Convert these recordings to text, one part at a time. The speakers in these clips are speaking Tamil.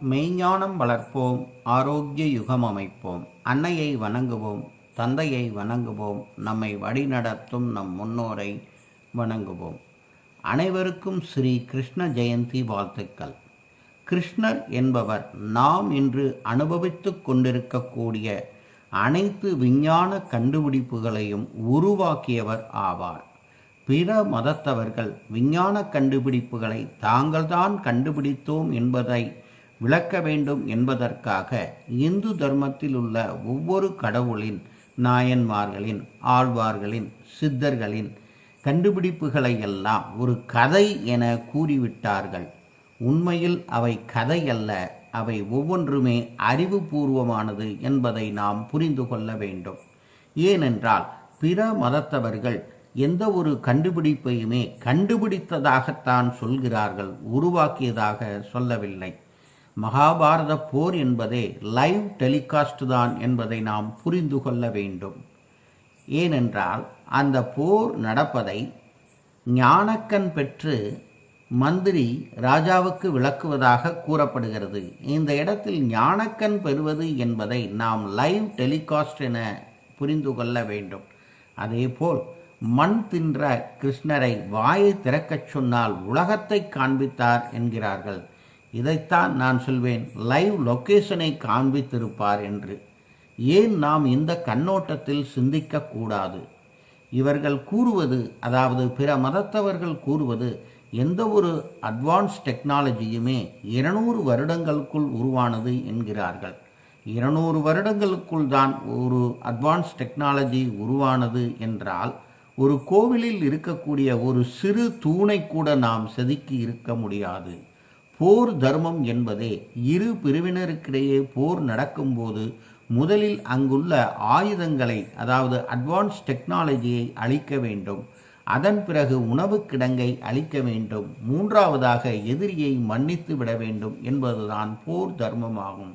மெய்ஞ்ஞானம் வளர்ப்போம், ஆரோக்கிய யுகம் அமைப்போம். அன்னையை வணங்குவோம், தந்தையை வணங்குவோம், நம்மை வழிநடத்தும் நம் முன்னோரை வணங்குவோம். அனைவருக்கும் ஸ்ரீ கிருஷ்ண ஜெயந்தி வாழ்த்துக்கள். கிருஷ்ணர் என்பவர் நாம் இன்று அனுபவித்து கொண்டிருக்கக்கூடிய அனைத்து விஞ்ஞான கண்டுபிடிப்புகளையும் உருவாக்கியவர் ஆவார். பிற மதத்தவர்கள் விஞ்ஞான கண்டுபிடிப்புகளை தாங்கள்தான் கண்டுபிடித்தோம் என்பதை விளக்க வேண்டும் என்பதற்காக இந்து தர்மத்தில் உள்ள ஒவ்வொரு கடவுளின், நாயன்மார்களின், ஆழ்வார்களின், சித்தர்களின் கண்டுபிடிப்புகளை எல்லாம் ஒரு கதை என கூறிவிட்டார்கள். உண்மையில் அவை கதை அல்ல, அவை ஒவ்வொன்றுமே அறிவுபூர்வமானது என்பதை நாம் புரிந்து கொள்ள வேண்டும். ஏனென்றால் பிற மதத்தவர்கள் எந்த ஒரு கண்டுபிடிப்பையுமே கண்டுபிடித்ததாகத்தான் சொல்கிறார்கள், உருவாக்கியதாக சொல்லவில்லை. மகாபாரத போர் என்பதே லைவ் டெலிகாஸ்ட் தான் என்பதை நாம் புரிந்து கொள்ள வேண்டும். ஏனென்றால் அந்த போர் நடப்பதை ஞானக்கண் பெற்று மந்திரி ராஜாவுக்கு விளக்குவதாக கூறப்படுகிறது. இந்த இடத்தில் ஞானக்கண் பெறுவது என்பதை நாம் லைவ் டெலிகாஸ்ட் என புரிந்து கொள்ள வேண்டும். அதேபோல் மண் தின்ற கிருஷ்ணரை வாயை திறக்கச் சொன்னால் உலகத்தை காண்பித்தார் என்கிறார்கள். இதைத்தான் நான் சொல்வேன், லைவ் லொக்கேஷனை காண்பித்திருப்பார் என்று. ஏன் நாம் இந்த கண்ணோட்டத்தில் சிந்திக்கக்கூடாது? இவர்கள் கூறுவது, அதாவது பிற மதத்தவர்கள் கூறுவது, எந்த ஒரு அட்வான்ஸ் டெக்னாலஜியுமே 200 வருடங்களுக்குள் உருவானது என்கிறார்கள். 200 வருடங்களுக்குள் தான் ஒரு அட்வான்ஸ் டெக்னாலஜி உருவானது என்றால், ஒரு கோவிலில் இருக்கக்கூடிய ஒரு சிறு தூணை கூட நாம் செதுக்கி இருக்க முடியாது. போர் தர்மம் என்பதே இரு பிரிவினருக்கிடையே போர் நடக்கும்போது முதலில் அங்குள்ள ஆயுதங்களை, அதாவது அட்வான்ஸ் டெக்னாலஜியை அழிக்க வேண்டும். அதன் பிறகு உணவு கிடங்கை அழிக்க வேண்டும். மூன்றாவதாக எதிரியை மன்னித்து விட வேண்டும் என்பதுதான் போர் தர்மமாகும்.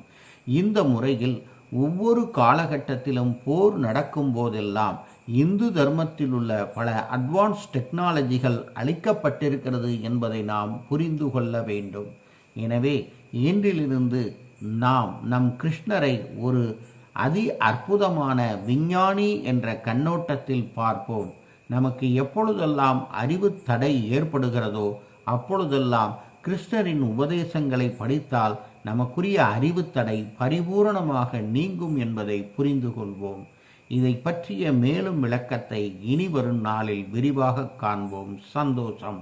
இந்த முறையில் ஒவ்வொரு காலகட்டத்திலும் போர் நடக்கும் போதெல்லாம் இந்து தர்மத்தில் உள்ள பல அட்வான்ஸ் டெக்னாலஜிகள் அளிக்கப்பட்டிருக்கிறது என்பதை நாம் புரிந்து கொள்ள வேண்டும். எனவே இன்றிலிருந்து நாம் நம் கிருஷ்ணரை ஒரு அற்புதமான விஞ்ஞானி என்ற கண்ணோட்டத்தில் பார்ப்போம். நமக்கு எப்பொழுதெல்லாம் அறிவு தடை ஏற்படுகிறதோ அப்பொழுதெல்லாம் கிருஷ்ணரின் உபதேசங்களை படித்தால் நமக்குரிய அறிவு தடை பரிபூரணமாக நீங்கும் என்பதை புரிந்து கொள்வோம். இதை பற்றிய மேலும் விளக்கத்தை இனி வரும் நாளில் விரிவாக காண்போம். சந்தோஷம்.